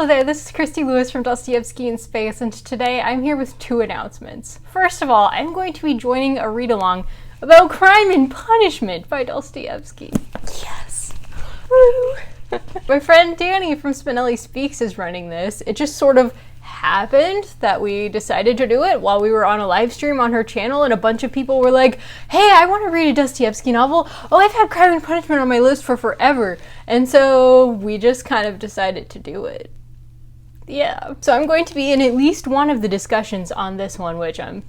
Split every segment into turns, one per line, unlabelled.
Hello there, this is Christy Lewis from Dostoevsky in Space, and today I'm here with two announcements. First of all, I'm going to be joining a read-along about Crime and Punishment by Dostoevsky. Yes! Woo! My friend Dani from Spenelli Speaks is running this. It just sort of happened that we decided to do it while we were on a live stream on her channel, and a bunch of people were like, hey, I want to read a Dostoevsky novel. Oh, I've had Crime and Punishment on my list for forever. And so we just kind of decided to do it. Yeah. So I'm going to be in at least one of the discussions on this one, which I'm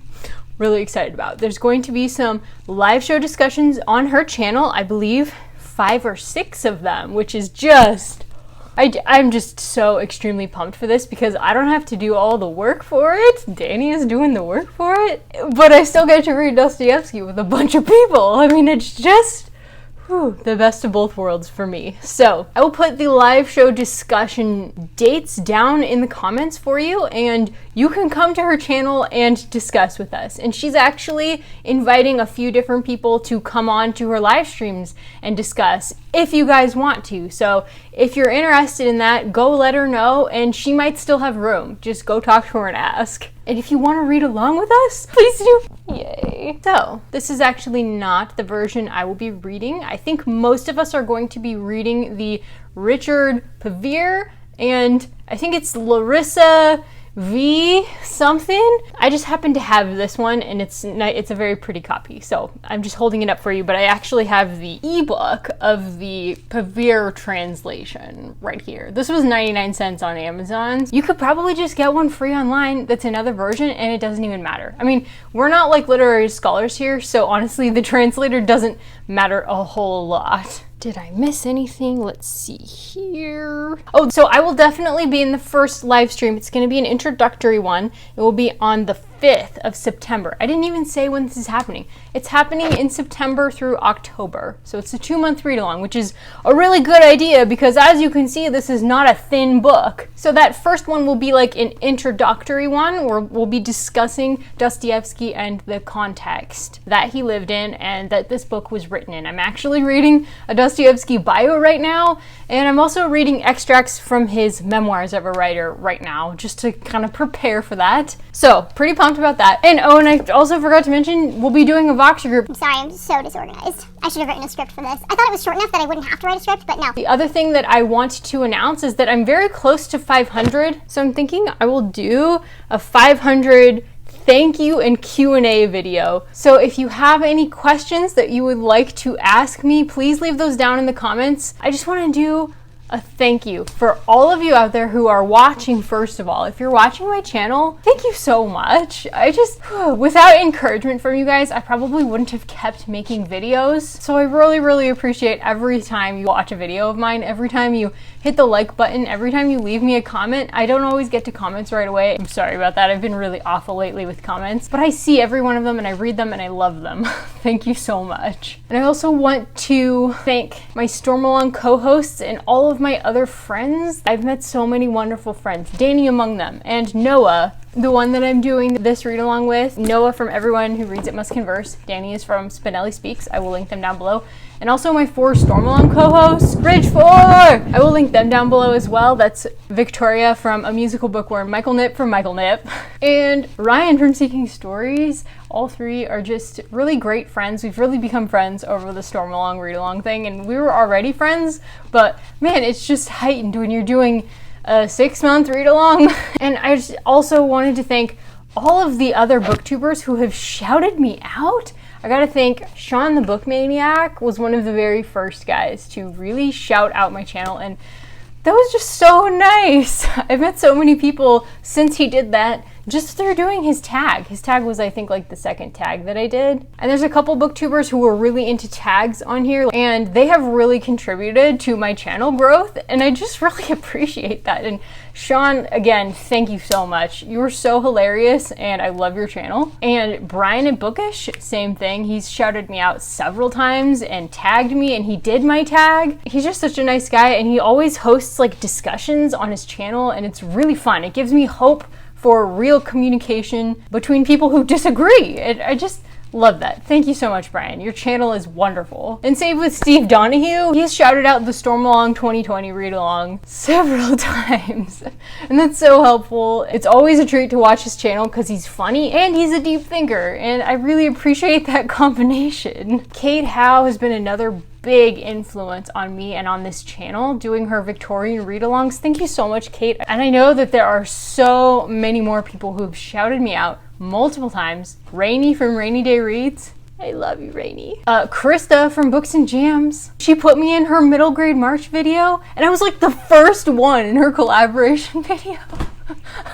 really excited about. There's going to be some live show discussions on her channel, I believe 5 or 6 of them, which is just... I'm just so extremely pumped for this because I don't have to do all the work for it. Dani is doing the work for it. But I still get to read Dostoevsky with a bunch of people. I mean, it's just the best of both worlds for me. So I will put the live show discussion dates down in the comments for you, and you can come to her channel and discuss with us. And she's actually inviting a few different people to come on to her live streams and discuss if you guys want to. So if you're interested in that, go let her know, and she might still have room. Just go talk to her and ask. And if you want to read along with us, please do. Yay. So this is actually not the version I will be reading. I think most of us are going to be reading the Richard Pevere, and I think it's Larissa V something. I just happen to have this one, and it's a very pretty copy, so I'm just holding it up for you, but I actually have the ebook of the Pevere translation right here. This was 99 cents on Amazon. You could probably just get one free online that's another version, and it doesn't even matter. I mean, we're not like literary scholars here, so honestly the translator doesn't matter a whole lot. Did I miss anything? Let's see here. Oh, so I will definitely be in the first live stream. It's going to be an introductory one. It will be on the 5th of September. I didn't even say when this is happening. It's happening in September through October. So it's a 2-month read-along, which is a really good idea because, as you can see, this is not a thin book. So that first one will be like an introductory one where we'll be discussing Dostoevsky and the context that he lived in and that this book was written in. I'm actually reading a Dostoevsky bio right now, and I'm also reading extracts from his memoirs of a writer right now, just to kind of prepare for that. So, pretty pumped about that. And oh, and I also forgot to mention, we'll be doing a Voxer Group.
I'm sorry, I'm so disorganized. I should have written a script for this. I thought it was short enough that I wouldn't have to write a script, but no.
The other thing that I want to announce is that I'm very close to 500, so I'm thinking I will do a 500 thank you and Q&A video. So if you have any questions that you would like to ask me, please leave those down in the comments. I just want to do a thank you for all of you out there who are watching. First of all, if you're watching my channel, thank you so much. Without encouragement from you guys, I probably wouldn't have kept making videos. So I really appreciate every time you watch a video of mine, every time you hit the like button, every time you leave me a comment. I don't always get to comments right away. I'm sorry about that. I've been really awful lately with comments, but I see every one of them and I read them and I love them. Thank you so much. And I also want to thank my Stormalong co-hosts and all of my other friends. I've met so many wonderful friends, Dani among them, and Noah, the one that I'm doing this read along with. Noah from Everyone Who Reads It Must Converse. Dani is from Spenelli Speaks. I will link them down below. And also my 4 Stormalong co-hosts, Bridge 4! I will link them down below as well. That's Victoria from A Musical Bookworm, Michael Nip from Michael Nip, and Ryan from Seeking Stories. All 3 are just really great friends. We've really become friends over the Stormalong read-along thing, and we were already friends, but man, it's just heightened when you're doing a 6-month read-along. And I just also wanted to thank all of the other booktubers who have shouted me out. I gotta thank Sean the Book Maniac was one of the very first guys to really shout out my channel, and that was just so nice. I've met so many people since he did that just through doing his tag. His tag was, I think, like the 2nd tag that I did. And there's a couple booktubers who were really into tags on here, and they have really contributed to my channel growth, and I just really appreciate that. And Sean, again, thank you so much. You were so hilarious, and I love your channel. And Brian at Bookish, same thing. He's shouted me out several times and tagged me, and he did my tag. He's just such a nice guy, and he always hosts like discussions on his channel, and it's really fun. It gives me hope for real communication between people who disagree. I just Love that. Thank you so much, Brian. Your channel is wonderful. And same with Steve Donahue. He's shouted out the Stormalong 2020 read-along several times. And that's so helpful. It's always a treat to watch his channel because he's funny and he's a deep thinker. And I really appreciate that combination. Kate Howe has been another big influence on me and on this channel, doing her Victorian read-alongs. Thank you so much, Kate. And I know that there are so many more people who've shouted me out multiple times. Rainy from Rainy Day Reads. I love you, Rainy. Krista from Books and Jams. She put me in her middle grade March video, and I was like the first one in her collaboration video.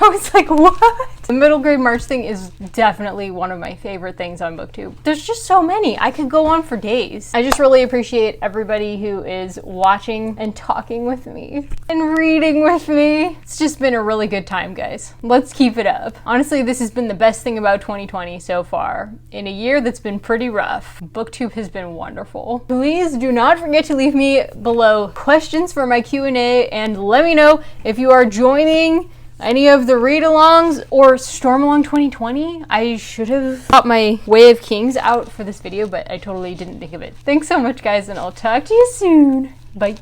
I was like, what? The middle grade March thing is definitely one of my favorite things on BookTube. There's just so many. I could go on for days. I just really appreciate everybody who is watching and talking with me and reading with me. It's just been a really good time, guys. Let's keep it up. Honestly, this has been the best thing about 2020 so far. In a year that's been pretty rough, BookTube has been wonderful. Please do not forget to leave me below questions for my Q&A and let me know if you are joining any of the read-alongs or Stormalong 2020. I should have got my Way of Kings out for this video, but I totally didn't think of it. Thanks so much, guys, and I'll talk to you soon. Bye.